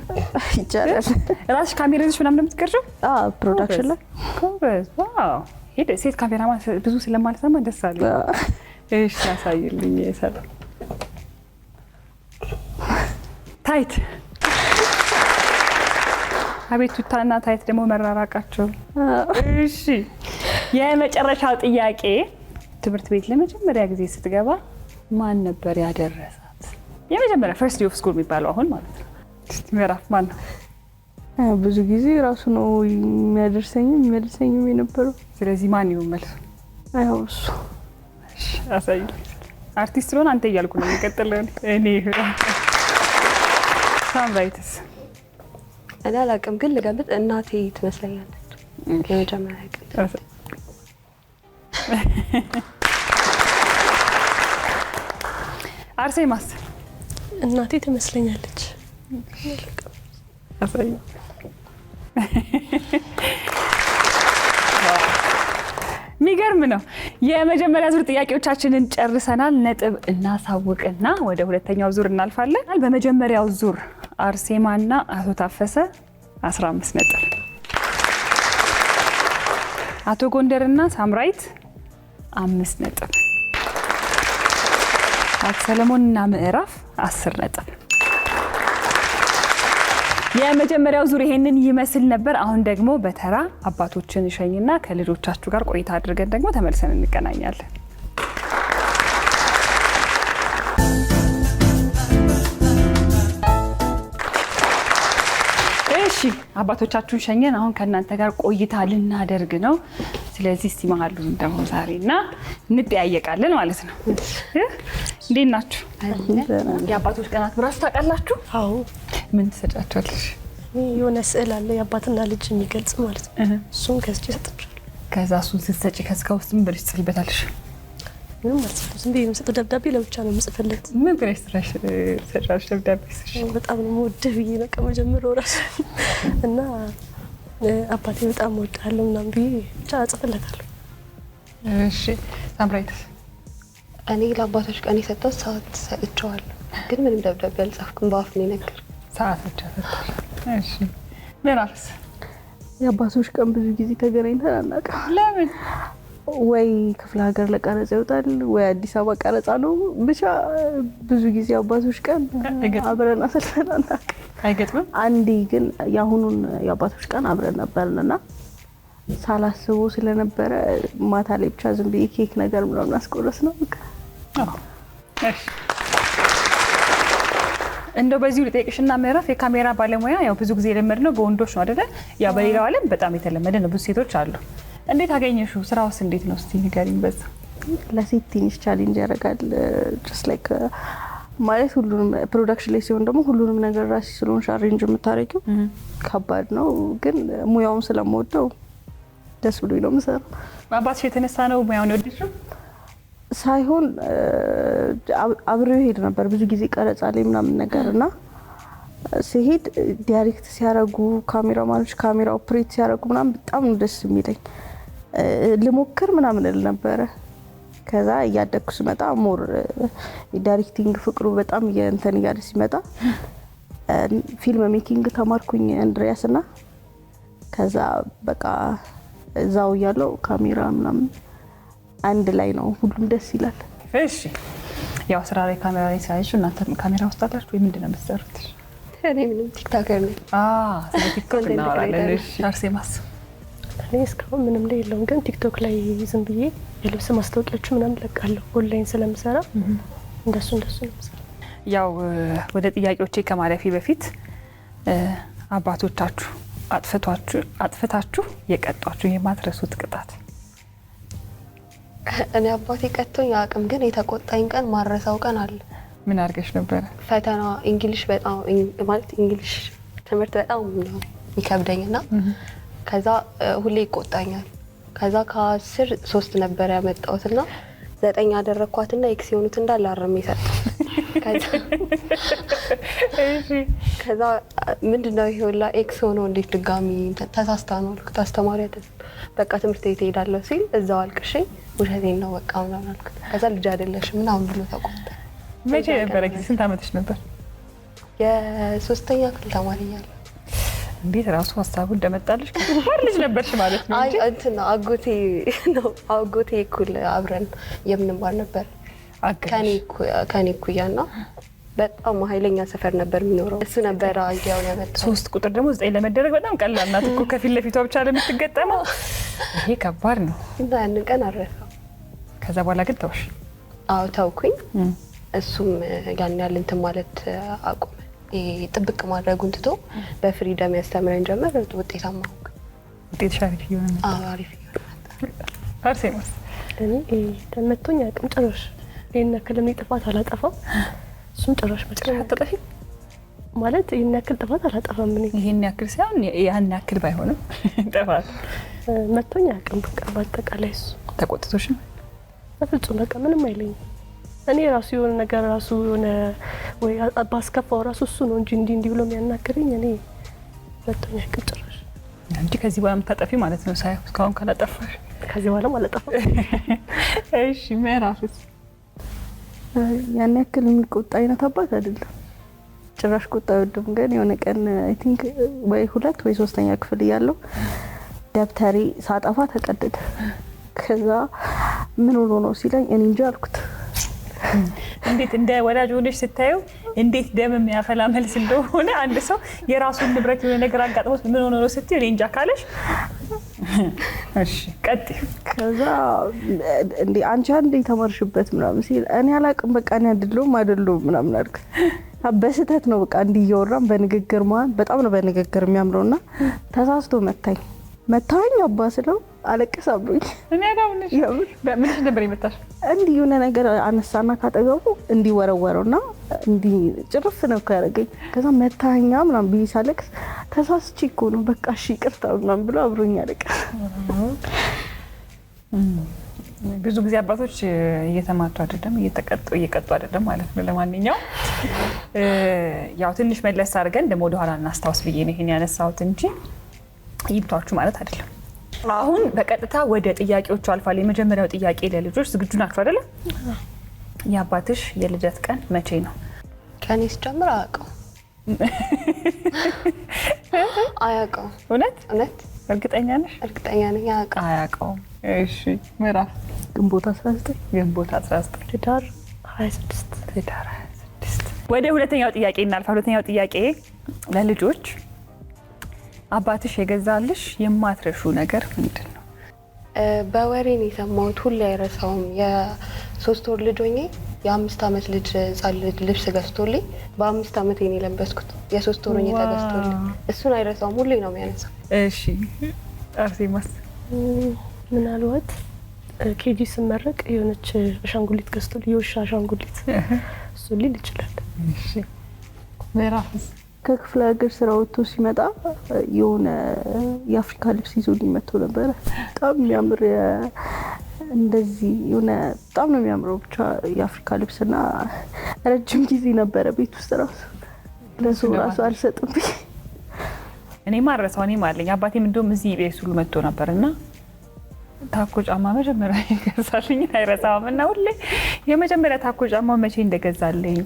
ይቻላል። ራስሽ ካሜራ ይዘሽ ምናምን የምትቀርሺው? አዎ ፕሮዳክሽን ላይ። ጎበዝ! ዋው! ሴት ካሜራማን ብዙ ስለማልሰማ ደስ አለኝ። እሺ አሳይልኝ። የሰራ ታይት። አቤት ቱታና ታይት ደግሞ መራራቃቸው። እሺ የመጨረሻው ጥያቄ፣ ትምህርት ቤት ለመጀመሪያ ጊዜ ስትገባ ማን ነበር ያደረሳት? የመጀመሪያ ፈርስት ዴይ ኦፍ ስኩል የሚባለው አሁን ማለት ነው። እስቲ ምዕራፍ ማን ነው? ብዙ ጊዜ ራሱ ነው የሚመልሰኝም የነበረው። ስለዚህ ማን ይሁን መልሱ? አዎ እሱ። እሺ አሳይልኝ። አርቲስት ስለሆነ አንተ እያልኩ ነው የሚቀጥለው እኔ። ሳምራይትስ? እኔ አላውቅም ግን ልገምት፣ እናቴ ትመስለኛለች የመጀመሪያ ቀን። አርሴማስ? እናቴ ትመስለኛለች። አሳይ። የሚገርም ነው። የመጀመሪያ ዙር ጥያቄዎቻችንን ጨርሰናል። ነጥብ እናሳውቅና ወደ ሁለተኛው ዙር እናልፋለን። በመጀመሪያው ዙር አርሴማና አቶ ታፈሰ 15 ነጥብ፣ አቶ ጎንደርና ሳምራይት 5 ነጥብ፣ አቶ ሰለሞንና ምዕራፍ 10 ነጥብ። የመጀመሪያው ዙር ይሄንን ይመስል ነበር። አሁን ደግሞ በተራ አባቶችን እሸኝና ከልጆቻችሁ ጋር ቆይታ አድርገን ደግሞ ተመልሰን እንገናኛለን። እሺ አባቶቻችሁን ሸኘን። አሁን ከእናንተ ጋር ቆይታ ልናደርግ ነው። ስለዚህ እስቲ መሀሉን ደግሞ ዛሬና እንጠያየቃለን ማለት ነው። እንዴት ናችሁ? የአባቶች ቀናት ብራችሁ ታውቃላችሁ? አዎ። ምን ትሰጫቸዋለሽ? የሆነ ስዕል አለ የአባትና ልጅ የሚገልጽ ማለት ነው። እሱን ከስቼ ሰጥቻለሁ። ከዛ እሱን ስትሰጪ ከስጋ ውስጥ ምን ብለሽ ትጽፊበታለሽ? ምንም አልጽፍም። ዝም ብዬ የምሰጠው ደብዳቤ ለብቻ ነው የምጽፍለት። ምን ብለሽ ትሰጫለሽ ደብዳቤ? በጣም ነው የምወድህ ብዬ በቃ መጀመሪያው እራሱ እና አባቴ በጣም እወድሃለሁ ምናምን ብዬ ብቻ እጽፍለታለሁ። እሺ ሳምራይትስ? እኔ ለአባቶች ቀን የሰጠሁት ሰዓት ሰጥቼዋለሁ፣ ግን ምንም ደብዳቤ አልጻፍኩም። በአፍ ነው የነገር ሰዓት ብቻ ሰጥተሽ። እሺ ምዕራፍስ? የአባቶች ቀን ብዙ ጊዜ ተገናኝተን አናውቅም። ለምን? ወይ ክፍለ ሀገር ለቀረጻ ይወጣል ወይ አዲስ አበባ ቀረጻ ነው። ብቻ ብዙ ጊዜ አባቶች ቀን አብረን አሳልፈን አናውቅም። አይገጥምም? አንዴ ግን የአሁኑን የአባቶች ቀን አብረን ነበርንና ሳላስበው ስለነበረ ማታ ላይ ብቻ ዝም ብዬ ኬክ ነገር ምናምን አስቆረስ ነው። እሺ እንደው በዚሁ ልጠይቅሽና ምዕራፍ የካሜራ ባለሙያ ያው ብዙ ጊዜ የለመድነው በወንዶች ነው አይደለ? ያው በሌላው ዓለም በጣም የተለመደ ነው፣ ብዙ ሴቶች አሉ። እንዴት አገኘሽው? ስራውስ እንዴት ነው? እስቲ ንገሪኝ። በዛ ለሴት ትንሽ ቻሌንጅ ያደርጋል። ጀስት ላይክ ማለት ሁሉንም ፕሮዳክሽን ላይ ሲሆን ደግሞ ሁሉንም ነገር ራስሽ ስለሆንሽ አሬንጅ የምታደርጊው ከባድ ነው። ግን ሙያውን ስለምወደው ደስ ብሎኝ ነው የምሰራው። አባትሽ የተነሳ ነው ሙያውን የወደድሽው? ሳይሆን አብሬው ሄድ ነበር ብዙ ጊዜ ቀረጻ ላይ ምናምን ነገር እና ሲሄድ ዳይሬክት ሲያረጉ ካሜራማኖች ካሜራ ኦፕሬት ሲያረጉ ምናምን በጣም ነው ደስ የሚለኝ። ልሞክር ምናምን እል ነበረ። ከዛ እያደግኩ ስመጣ ሞር ዳይሬክቲንግ ፍቅሩ በጣም እንትን እያለ ሲመጣ ፊልም ሜኪንግ ተማርኩኝ አንድሪያስ እና ከዛ በቃ እዛው ያለው ካሜራ ምናምን አንድ ላይ ነው፣ ሁሉም ደስ ይላል። እሺ ያው ስራ ላይ ካሜራ ላይ ሳይሽ እናንተ ካሜራ ውስጥ አላችሁ ወይ ምንድን ነው የምትሰሩት? እኔ ምንም ቲክቶከር ነኝ። ስለ ቲክቶክ Content እናወራለን። creator። እሺ አርሴማስ? እኔ እስካሁን ምንም ላይ የለውም፣ ግን ቲክቶክ ላይ ዝም ብዬ የልብስ ማስታወቂያዎች ምናምን ለቃለሁ ኦንላይን ስለምሰራ እንደሱ ነው የምሰራ። ያው ወደ ጥያቄዎቼ ከማለፊ በፊት አባቶቻችሁ አጥፍታችሁ የቀጧችሁ የማትረሱት ቅጣት? እኔ አባቴ ቀጥቶኝ አቅም ግን የተቆጣኝ ቀን ማረሳው ቀን አለ። ምን አድርገሽ ነበረ? ፈተና እንግሊሽ በጣም ማለት እንግሊሽ ትምህርት በጣም ነው የሚከብደኝና ከዛ ሁሌ ይቆጣኛል። ከዛ ከ10 3 ነበር ያመጣሁትና 9 ያደረኳትና ኤክስ የሆኑት እንዳለ አርሜ ሰጠው። ከዛ ምንድነው ይሄ ሁላ ኤክስ ሆኖ እንዴት ድጋሚ ተሳስታ ነው አልኩት። አስተማሪ አይደል በቃ ትምህርት ቤት እሄዳለሁ ሲል እዛው አልቅሼ ውሸቴን ነው በቃ ምናምን አልኩት። ከዛ ልጅ አይደለሽም ምናምን ብሎ ተቆጣ። መቼ ነበረ ጊዜ? ስንት ዓመትሽ ነበር? የ3ኛ ክፍል ተማሪ እያለሁ። እንዴት ራሱ ሀሳቡ እንደመጣልሽ ከባድ ልጅ ነበርሽ ማለት ነው እንጂ። አይ እንትን አጎቴ እኩል አብረን የምንማር ነበር ከኔ እኩያና በጣም ኃይለኛ ሰፈር ነበር የሚኖረው። እሱ ነበር አይዲያውን ያመጣው። 3 ቁጥር ደግሞ 9 ለመደረግ በጣም ቀላል ናት እኮ ከፊት ለፊቷ ብቻ ለምትገጠመው። ይሄ ከባድ ነው እና ያን ቀን አረሳው። ከዛ በኋላ ግን ተውሽ? አዎ ተውኩኝ። እሱም ያን ያህል እንትን ማለት አቆመ። ጥብቅ ማድረጉን ትቶ በፍሪደም ያስተምረን ጀመር። ውጤታማ ሆንኩ። ውጤትሽ አሪፍ ይሆን? አዎ አሪፍ ይሆን። አርሴማስ? እኔ ተመቶኝ አቅም ጭራሽ ይሄን ያክል እኔ ጥፋት አላጠፋም። እሱም ጭራሽ አጠፋሽ ማለት ይሄን ያክል ጥፋት አላጠፋም። እኔ ይሄን ያክል ሳይሆን ያን ያክል ባይሆንም ጥፋት መቶኝ አቅም በቃ በአጠቃላይ እሱ ተቆጥቶሽ በፍጹም በቃ ምንም አይለኝም። እኔ ራሱ የሆነ ነገር ራሱ የሆነ ወይ ባስከፋው ራሱ እሱ ነው እንጂ እንዲህ ብሎ የሚያናገረኝ እኔ መቶኝ አቅም ጭራሽ እንጂ ከዚህ በኋላ የምታጠፊ ማለት ነው ሳይሆን እስካሁን ካላጠፋሽ ከዚህ በኋላ አላጠፋም። እሺ ምዕራፍስ? ያን ያክል የሚቆጣ አይነት አባት አይደለም። ጭራሽ ቁጣ አይወድም። ግን የሆነ ቀን አይ ቲንክ ወይ 2 ወይ 3ኛ ክፍል እያለሁ ደብተሬ ሳጠፋ ተቀደደ። ከዛ ምን ሆኖ ነው ሲለኝ እኔ እንጃ አልኩት። እንዴት እንደ ወዳጅ ሆነሽ ስታየው እንዴት ደም የሚያፈላ መልስ እንደሆነ አንድ ሰው የራሱን ንብረት የሆነ ነገር አጋጥሞት ምን ሆኖ ነው ስትይ እኔ እንጃ ካለሽ እሺ ቀጥይ። ከዛ እንዴ አንቺ አንዴ ተማርሽበት ምናምን ሲል እኔ አላቅም በቃ እኔ አይደለም ምናምን አልኩ። በስህተት ነው በቃ እንዲህ እያወራን በንግግር ማለት በጣም ነው በንግግር የሚያምረውና ተሳስቶ መታኝ አባ ስለው አለቀሰ አብሮኝ። እኔ አዳምነሽ ምንሽ ነበር የመታሽ? እንዲህ የሆነ ነገር አነሳና ካጠገቡ እንዲወረወረውና እንዲህ ጭርፍ ነው ያደረገኝ። ከዛ መታኛ ምናምን ብዬ ሳለቅስ ተሳስቼ እኮ ነው በቃ እሺ ይቅርታ ምናምን ብሎ አብሮኝ አለቀሰ። ብዙ ጊዜ አባቶች እየተማቱ አይደለም እየቀጡ አይደለም ማለት ነው። ለማንኛውም ያው ትንሽ መለስ አድርገን ደግሞ ወደ ኋላ እናስታውስ ብዬ ነው ይሄን ያነሳሁት እንጂ ይብቷችሁ ማለት አይደለም። አሁን በቀጥታ ወደ ጥያቄዎቹ አልፋለሁ። የመጀመሪያው ጥያቄ ለልጆች ዝግጁ ናችሁ አይደለ? የአባትሽ የልደት ቀን መቼ ነው? ከኔ ስጀምር አያውቀውም። እውነት እርግጠኛ ነሽ? እርግጠኛ ነኝ አያውቀውም። እሺ ምዕራፍ? ግንቦት 19 ህዳር 26 ወደ ሁለተኛው ጥያቄ እናልፋ። ሁለተኛው ጥያቄ ለልጆች አባትሽ የገዛልሽ የማትረሹ ነገር ምንድን ነው? በወሬ ነው የሰማሁት፣ ሁሌ አይረሳውም። የ3 ወር ልጅ ሆኜ የ5 ዓመት ልጅ ህጻን ልብስ ገዝቶልኝ በ5 ዓመት ነው የለበስኩት። የ3 ወር ሆኜ ተገዝቶልኝ እሱን አይረሳውም፣ ሁሌ ነው የሚያነሳው። እሺ አርሴማስ? ምናልባት ኬጂ ስመረቅ የሆነች አሻንጉሊት ገዝቶልኝ የውሻ አሻንጉሊት እሱ ሊል ይችላል። እሺ ምዕራፍስ? ከክፍለ ሀገር ስራ ወጥቶ ሲመጣ የሆነ የአፍሪካ ልብስ ይዞ ሊመጣ ነበር። በጣም የሚያምር እንደዚህ የሆነ በጣም ነው የሚያምረው ብቻ የአፍሪካ ልብስና ረጅም ጊዜ ነበረ ቤት ውስጥ ለሰው ራሱ አልሰጥም ብዬ እኔ ማረሳው እኔ ማለኝ አባቴም እንደውም እዚህ ቤት ሁሉ መጥቶ ነበርና ታኮ ጫማ መጀመሪያ ይገዛልኝ አይረሳውም። እና ሁሌ የመጀመሪያ ታኮ ጫማ መቼ እንደገዛልኝ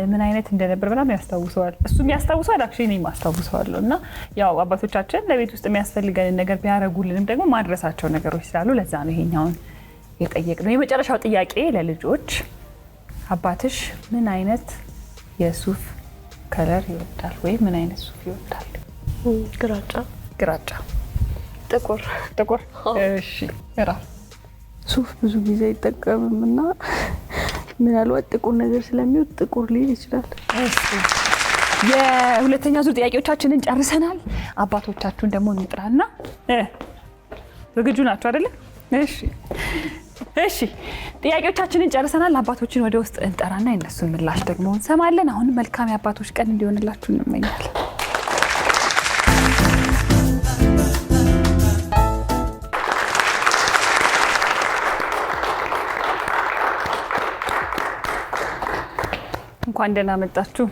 ምን አይነት እንደነበር በጣም ያስታውሰዋል። እሱም ያስታውሰዋል፣ አክቹሊ እኔም አስታውሰዋለሁ። እና ያው አባቶቻችን ለቤት ውስጥ የሚያስፈልገንን ነገር ቢያረጉልንም ደግሞ ማድረሳቸው ነገሮች ስላሉ ለዛ ነው ይሄኛውን የጠየቅነው። የመጨረሻው ጥያቄ ለልጆች አባትሽ ምን አይነት የሱፍ ከለር ይወዳል ወይ ምን አይነት ሱፍ ይወዳል? ግራጫ። ጥቁር። እሺ ሱፍ ብዙ ጊዜ አይጠቀምም እና ምናልባት ጥቁር ነገር ስለሚወድ ጥቁር ሊል ይችላል። የሁለተኛ ዙር ጥያቄዎቻችንን ጨርሰናል። አባቶቻችሁን ደግሞ እንጥራና ዝግጁ ናችሁ አይደለ? እሺ ጥያቄዎቻችንን ጨርሰናል። አባቶችን ወደ ውስጥ እንጠራና የነሱን ምላሽ ደግሞ እንሰማለን። አሁን መልካም የአባቶች ቀን እንዲሆንላችሁ እንመኛለን። እንኳን ደህና መጣችሁ።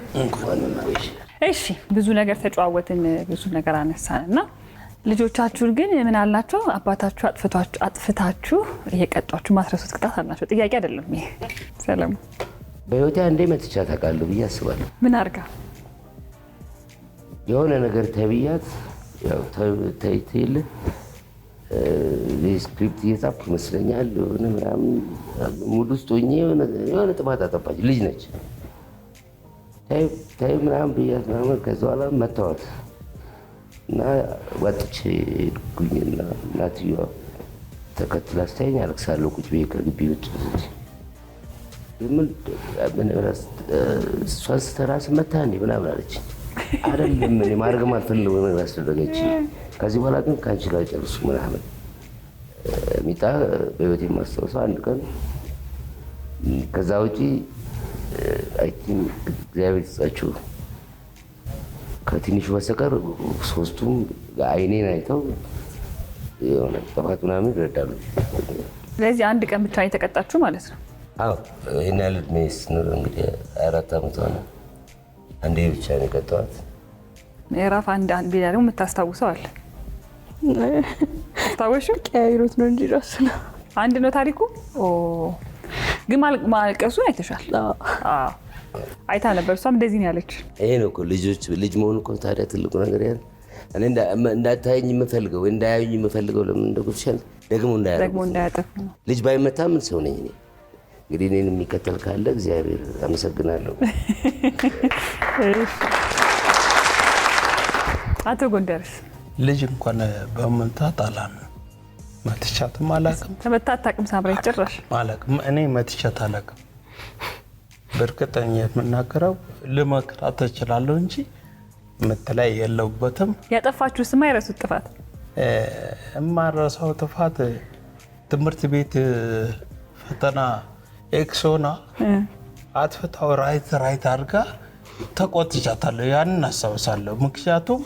እሺ ብዙ ነገር ተጨዋወትን፣ ብዙ ነገር አነሳንና ልጆቻችሁን ግን ምን አልናቸው? አባታችሁ አጥፍታችሁ እየቀጧችሁ ማትረሱት ቅጣት አልናቸው። ጥያቄ አይደለም ይሄ። ሰለሞን በህይወቴ አንዴ መትቻ ታውቃለሁ ብዬ አስባለሁ። ምን አድርጋ? የሆነ ነገር ተብያት ያው ተይትል ስክሪፕት እየጻፍኩ ይመስለኛል የሆነ ምናምን ሙድ ውስጥ ሆኜ የሆነ ጥፋት አጠፋች። ልጅ ነች። ተይ ምናምን ብያት ምናምን ከዛ በኋላ መተዋት እና ወጥቼ ሄድኩኝና እናትየዋ ተከትላ ስታየኝ አለቅሳለሁ። ቁጭ ብዬ ከግቢ ውጭ እሷን ስተራስ መታ እንዴ ምናምን አለች። አይደለም እኔ ማድረግም አልፈልግም ነገር አስደረገች። ከዚህ በኋላ ግን ከአንቺ ጋር ጨርሱ ምናምን ሚጣ በህይወቴ የማስታውሰው አንድ ቀን ከዛ ውጪ አይ ቲንክ እግዚአብሔር ይስጣችሁ ከትንሹ በስተቀር ሶስቱም አይኔን አይተው የሆነ ጥፋት ምናምን ይረዳሉ። ስለዚህ አንድ ቀን ብቻ የተቀጣችሁ ማለት ነው? አዎ ይሄን ያህል ዕድሜ ስኖር እንግዲህ 4 ዓመት ሆነ። አንዴ ብቻ ነው የቀጣኋት። ምዕራፍ አንድ ቢላ ደግሞ የምታስታውሰው አለ? ታስታውሽው? ቀያይሮት ነው እንጂ ራሱ ነው አንድ ነው ታሪኩ። ግን ማልቀሱን አይተሻል? አዎ አይታ ነበር። እሷም እንደዚህ ነው ያለች። ይሄ ነው እኮ ልጅ መሆኑ እኮ ታዲያ ትልቁ ነገር ያለ እኔ እንዳታየኝ የምፈልገው ወይ እንዳያዩኝ የምፈልገው ለምን እንደጎትሻል ደግሞ እንዳያጠፉ ነው። ልጅ ባይመታ ምን ሰው ነኝ እኔ? እንግዲህ እኔን የሚከተል ካለ እግዚአብሔር አመሰግናለሁ። አቶ ጎንደርስ? ልጅ እንኳን በመምታት አላምንም። መትቻትም አላውቅም። ተመታ አታውቅም? ሳምራይ ጭራሽ አላውቅም። እኔ መትቻት አላውቅም። በእርግጠኝነት የምናገረው ልመክራት እችላለሁ እንጂ ምትላይ የለውበትም። ያጠፋችሁስ የማይረሱት ጥፋት? የማረሳው ጥፋት ትምህርት ቤት ፈተና ኤክሶና አጥፍታው ራይት አድርጋ ተቆጥቻታለሁ። ያንን አስታውሳለሁ። ምክንያቱም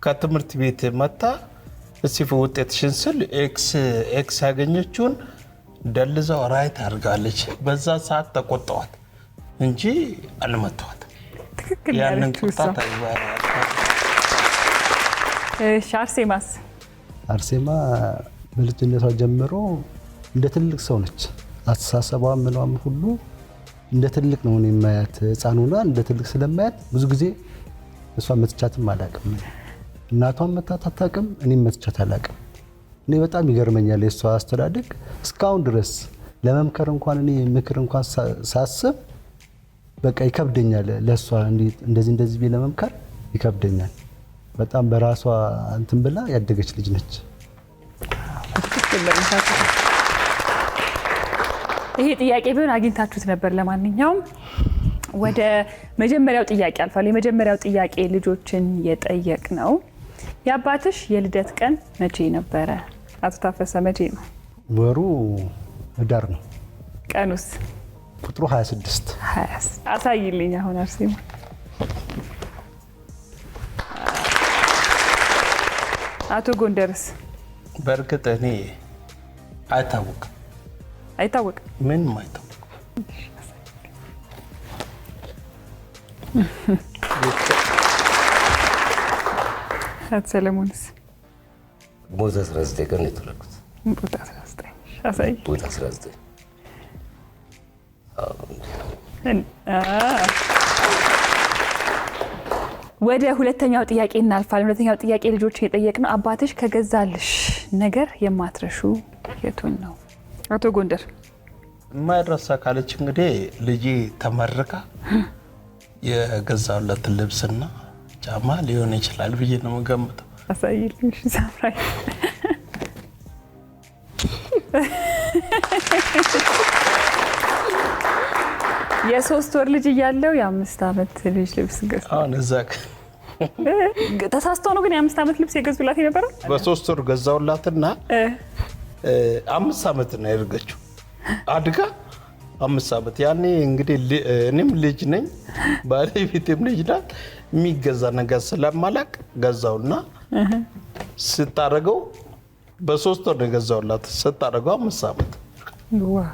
ከትምህርት ቤት መታ እስቲ ውጤትሽን ስል ኤክስ ያገኘችውን ደልዛው ራይት አድርጋለች። በዛ ሰዓት ተቆጣዋት እንጂ አልመታዋት። ትክክል ያንን ያለችው እሷ። ቁጣ እሺ አርሴማስ? አርሴማ በልጅነቷ ጀምሮ እንደ ትልቅ ሰው ነች። አስተሳሰቧ ምኗም ሁሉ እንደ ትልቅ ነው የማያት። ህፃን ሆና እንደ ትልቅ ስለማያት ብዙ ጊዜ እሷ መትቻትም አላውቅም። እናቷን መታት አታውቅም፣ እኔም መትቻት አላውቅም። እኔ በጣም ይገርመኛል የእሷ አስተዳደግ እስካሁን ድረስ። ለመምከር እንኳን እኔ ምክር እንኳን ሳስብ በቃ ይከብደኛል። ለእሷ እንደዚህ ብዬ ለመምከር ይከብደኛል። በጣም በራሷ እንትን ብላ ያደገች ልጅ ነች። ይሄ ጥያቄ ቢሆን አግኝታችሁት ነበር። ለማንኛውም ወደ መጀመሪያው ጥያቄ አልፋለሁ። የመጀመሪያው ጥያቄ ልጆችን የጠየቅ ነው። የአባትሽ የልደት ቀን መቼ ነበረ? አቶ ታፈሰ መቼ ነው? ወሩ ህዳር ነው። ቀኑስ? ቁጥሩ 26። አሳይልኝ አሁን አርሴማ። አቶ ጎንደርስ? በእርግጥ እኔ አይታወቅም። አይታወቅም? ምንም አይታወቅም። አቶ ሰለሞንስ? ሞት 19 ቀን ነው የተወለድኩት። ሞት 19 አሳይ። ሞት 19 ወደ ሁለተኛው ጥያቄ እናልፋለን። ሁለተኛው ጥያቄ ልጆችን የጠየቅነው አባትሽ ከገዛልሽ ነገር የማትረሹ የቱን ነው? አቶ ጎንደር? የማይረሳ ካለች እንግዲህ ልጄ ተመርቃ የገዛሁለት ልብስና ጫማ ሊሆን ይችላል ብዬ ነው የምገምተው። አሳይልኝ ሳምራይ። የ3 ወር ልጅ እያለው የ5 ዓመት ልጅ ልብስ ገዝታ። አሁን እዛ ተሳስቶ ነው ግን የ5 ዓመት ልብስ የገዙላት የነበረው? በ3 ወር ገዛሁላትና 5 ዓመት ነው ያደርገችው አድጋ 5 ዓመት። ያኔ እንግዲህ እኔም ልጅ ነኝ ባለቤቴም ልጅ ናት። የሚገዛ ነገር ስለማላቅ ገዛውና ስታረገው በ3 ወር ነው የገዛሁላት። ስታረገው 5 ዓመት። ዋው!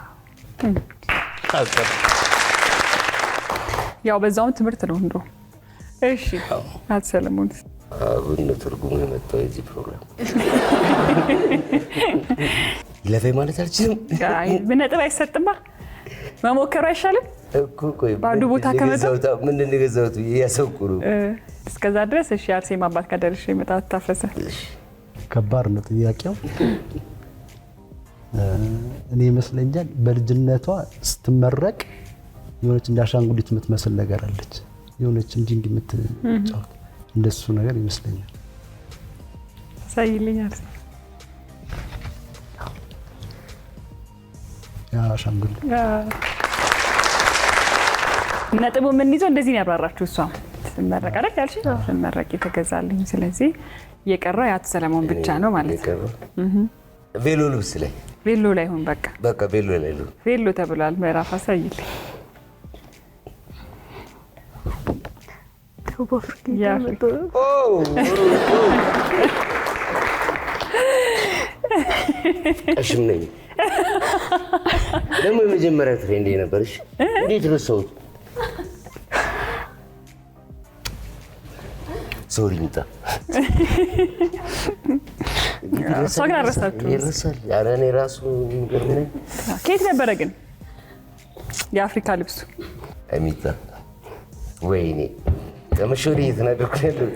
ያው በዛውን ትምህርት ነው እንደው። እሺ አቶ ሰለሞን አሁን ትርጉሙ የመጣው የዚህ ፕሮግራም ይለፈኝ ማለት አልችልም። አይ በነጥብ አይሰጥማ። መሞከሩ አይሻልም እኮ? ቆይ ባዶ ቦታ ከመጣው ምንድን ነው የገዛሁት ያሰውቁሩ። እስከዛ ድረስ እሺ አርሴማ አባት ካደረሽ ይመጣ ታፈሰ። ከባድ ነው ጥያቄው። እኔ ይመስለኛል በልጅነቷ ስትመረቅ የሆነች እንዳሻንጉሊት የምትመስል ነገር አለች። የሆነች እንዲህ የምትጫወት እንደሱ ነገር ይመስለኛል። ሳይልኝ አርሴ ያ አሻንጉሊት ነጥቡ ምን ይዞ እንደዚህ ነው ያብራራችሁ። እሷም ስትመረቅ አይደል ያልሽ? ስትመረቅ የተገዛልኝ። ስለዚህ የቀረው የአቶ ሰለሞን ብቻ ነው ማለት ነው። ቬሎ ልብስ ላይ ቬሎ ላይ ሆን በቃ ቬሎ ላይ ነው። ቬሎ ተብሏል። ምዕራፍ አሳይልኝ። ቀሽም ነኝ ደግሞ የመጀመሪያ ትሬንድ ነበርሽ። እንዴት ረሳሁት? ሶሪ ምጣ እሷ ግን አልረሳችሁም። ይረሳል። ኧረ እኔ ራሱ የሚገርም ነኝ። ከየት ነበረ ግን የአፍሪካ ልብሱ? ሚጣ ወይኔ ከመሾሪ እየተናገርኩ ያለው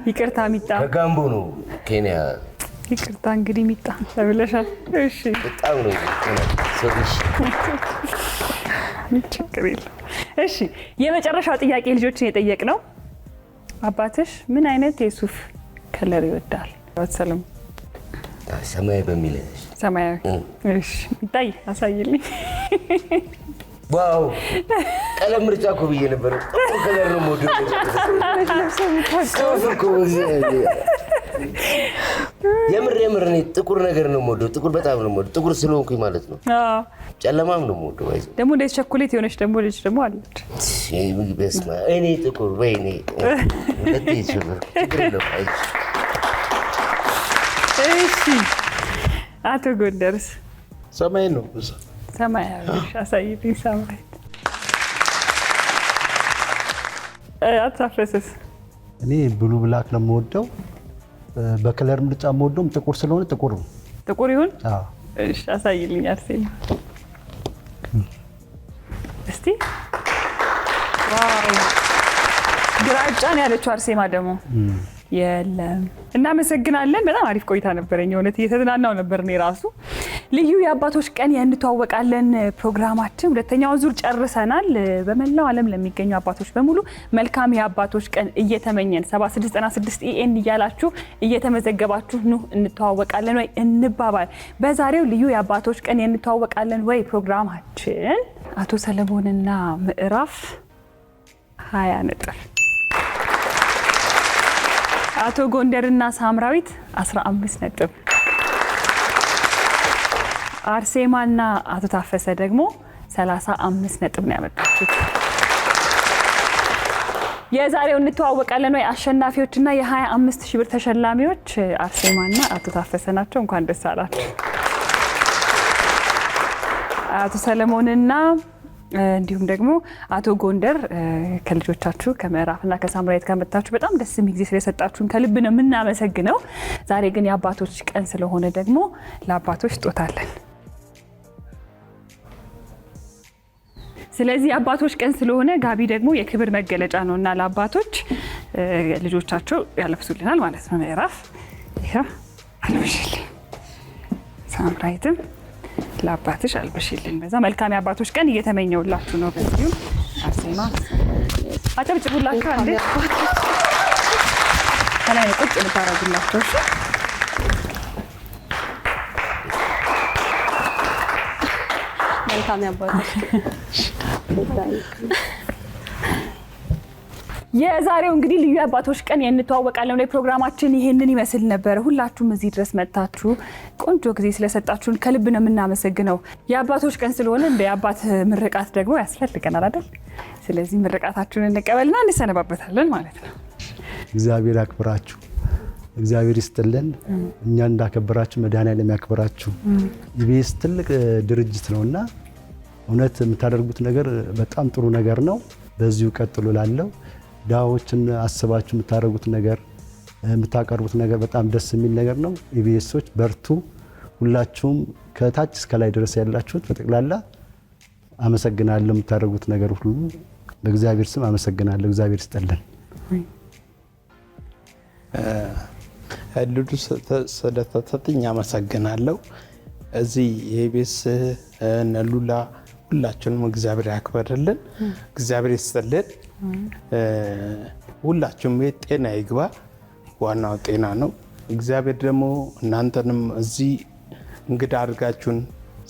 ይቅርታ ሚጣ ከጋምቦ ነው ኬንያ። ይቅርታ እንግዲህ ሚጣ ተብለሻል። እሺ በጣም ነው ሶሪሽ። ችግር የለም። እሺ የመጨረሻው ጥያቄ ልጆችን የጠየቅነው አባትሽ ምን አይነት የሱፍ ከለር ይወዳል? ሰለሞን ሰማያዊ በሚል ሰማያዊ። እሺ ሚጣይ አሳይልኝ። ዋው ቀለም ምርጫ እኮ ብዬ ነበር። ጥቁር ከለር ነው ሞዶ የምር እኔ ጥቁር ነገር ነው ሞዶ። ጥቁር በጣም ነው ሞዶ። ጥቁር ስለሆንኩኝ ማለት ነው። ጨለማም ነው ሞዶ። ደግሞ እንደ ቸኮሌት የሆነች ደግሞ ልጅ ደግሞ አለች። በስመ አብ እኔ ጥቁር ወይኔ እሺ አቶ ጎንደርስ? ሰማይ ነው። ሰማያዊ አሳይልኝ። ሰማይ አታፈሰስ። እኔ ብሉ ብላክ ነው የምወደው። በከለር ምርጫ የምወደውም ጥቁር ስለሆነ ጥቁር ነው። ጥቁር ይሁን? አዎ። እሺ አሳይልኝ አርሴማ እስቲ። ዋው ግራጫን ያለችው አርሴማ ደግሞ የለም። እናመሰግናለን። በጣም አሪፍ ቆይታ ነበረኝ። እውነት እየተዝናናው ነበር እኔ ራሱ። ልዩ የአባቶች ቀን እንተዋወቃለን ፕሮግራማችን ሁለተኛውን ዙር ጨርሰናል። በመላው ዓለም ለሚገኙ አባቶች በሙሉ መልካም የአባቶች ቀን እየተመኘን 7696 ኢኤን እያላችሁ እየተመዘገባችሁ ኑ እንተዋወቃለን ወይ እንባባል። በዛሬው ልዩ የአባቶች ቀን እንተዋወቃለን ወይ ፕሮግራማችን አቶ ሰለሞንና ምዕራፍ 20 ነጥብ፣ አቶ ጎንደርና ሳምራዊት 15 ነጥብ፣ አርሴማና አቶ ታፈሰ ደግሞ 35 ነጥብ ነው ያመጣችሁት። የዛሬው እንተዋወቃለን ወይ አሸናፊዎችና የ25000 ብር ተሸላሚዎች አርሴማና አቶ ታፈሰ ናቸው። እንኳን ደስ አላችሁ። አቶ ሰለሞንና እንዲሁም ደግሞ አቶ ጎንደር ከልጆቻችሁ ከምዕራፍና ከሳምራዊት ጋር መጣችሁ በጣም ደስ የሚል ጊዜ ስለሰጣችሁን ከልብ ነው የምናመሰግነው። ዛሬ ግን የአባቶች ቀን ስለሆነ ደግሞ ለአባቶች ስጦታለን። ስለዚህ የአባቶች ቀን ስለሆነ ጋቢ ደግሞ የክብር መገለጫ ነውና ለአባቶች ልጆቻቸው ያለብሱልናል ማለት ነው። ምዕራፍ ይሄ አልብሽልኝ፣ ሳምራዊትም ለአባትሽ አልብሽልኝ። በዛ መልካም የአባቶች ቀን እየተመኘውላችሁ ነው። በዚሁ አርሴማ አጨብጭቡላችሁ። አንዴ ከላይ ቁጭ ልታረጉላቸው። እሺ መልካም የአባቶች የዛሬው እንግዲህ ልዩ የአባቶች ቀን የእንተዋወቃለን ላይ ፕሮግራማችን ይሄንን ይመስል ነበር። ሁላችሁም እዚህ ድረስ መጣችሁ ቆንጆ ጊዜ ስለሰጣችሁን ከልብ ነው የምናመሰግነው። የአባቶች ቀን ስለሆነ እንደ የአባት ምርቃት ደግሞ ያስፈልገናል አይደል? ስለዚህ ምርቃታችሁን እንቀበልና እንሰነባበታለን ማለት ነው። እግዚአብሔር ያክብራችሁ፣ እግዚአብሔር ይስጥልን። እኛ እንዳከበራችሁ መድኃኔዓለም ያክብራችሁ። ኢቢኤስ ትልቅ ድርጅት ነውና እውነት የምታደርጉት ነገር በጣም ጥሩ ነገር ነው። በዚሁ ቀጥሉ ላለው ዳዎችን አስባችሁ የምታደርጉት ነገር የምታቀርቡት ነገር በጣም ደስ የሚል ነገር ነው። ኢቢኤሶች በርቱ። ሁላችሁም ከታች እስከ ላይ ድረስ ያላችሁት በጠቅላላ አመሰግናለሁ። የምታደርጉት ነገር ሁሉ በእግዚአብሔር ስም አመሰግናለሁ። እግዚአብሔር ይስጥልን። እድሉ ስለተሰጠኝ አመሰግናለሁ። እዚህ የኢቢኤስ ነሉላ ሁላችንም እግዚአብሔር ያክብርልን፣ እግዚአብሔር ይስጥልን። ሁላችሁም ጤና ይግባ፣ ዋናው ጤና ነው። እግዚአብሔር ደግሞ እናንተንም እዚህ እንግዳ አድርጋችሁን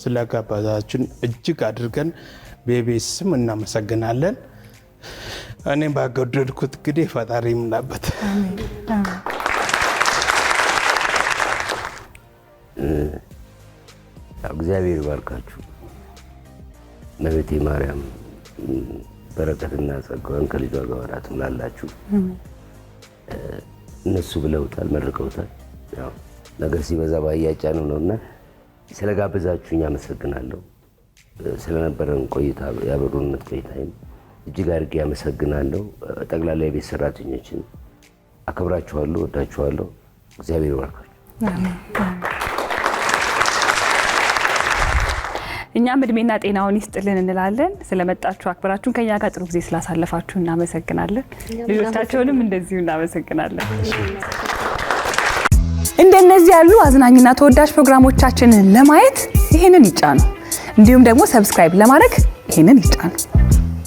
ስለጋበዛችሁን እጅግ አድርገን በኢቢኤስ ስም እናመሰግናለን። እኔም ባገደድኩት እንግዲህ ፈጣሪ ይሙላበት። እግዚአብሔር ይባርካችሁ። እመቤቴ ማርያም በረከትና ጸጋዋን ከልጇ ጋር ትሙላላችሁ። እነሱ ብለውታል፣ መርቀውታል። ያው ነገር ሲበዛ ባያጫ ነውና ስለጋበዛችሁኝ አመሰግናለሁ። ስለነበረን ቆይታ ያበሩነት ቆይታዬን እጅግ አድርጌ አመሰግናለሁ። ጠቅላላ የቤት ሰራተኞችን አከብራችኋለሁ፣ ወዳችኋለሁ። እግዚአብሔር ይባርካችሁ። እኛም እድሜና ጤናውን ይስጥልን እንላለን። ስለመጣችሁ አክብራችሁን ከኛ ጋር ጥሩ ጊዜ ስላሳለፋችሁ እናመሰግናለን። ልጆቻቸውንም እንደዚሁ እናመሰግናለን። እንደነዚህ ያሉ አዝናኝና ተወዳጅ ፕሮግራሞቻችንን ለማየት ይሄንን ይጫኑ። እንዲሁም ደግሞ ሰብስክራይብ ለማድረግ ይሄንን ይጫኑ።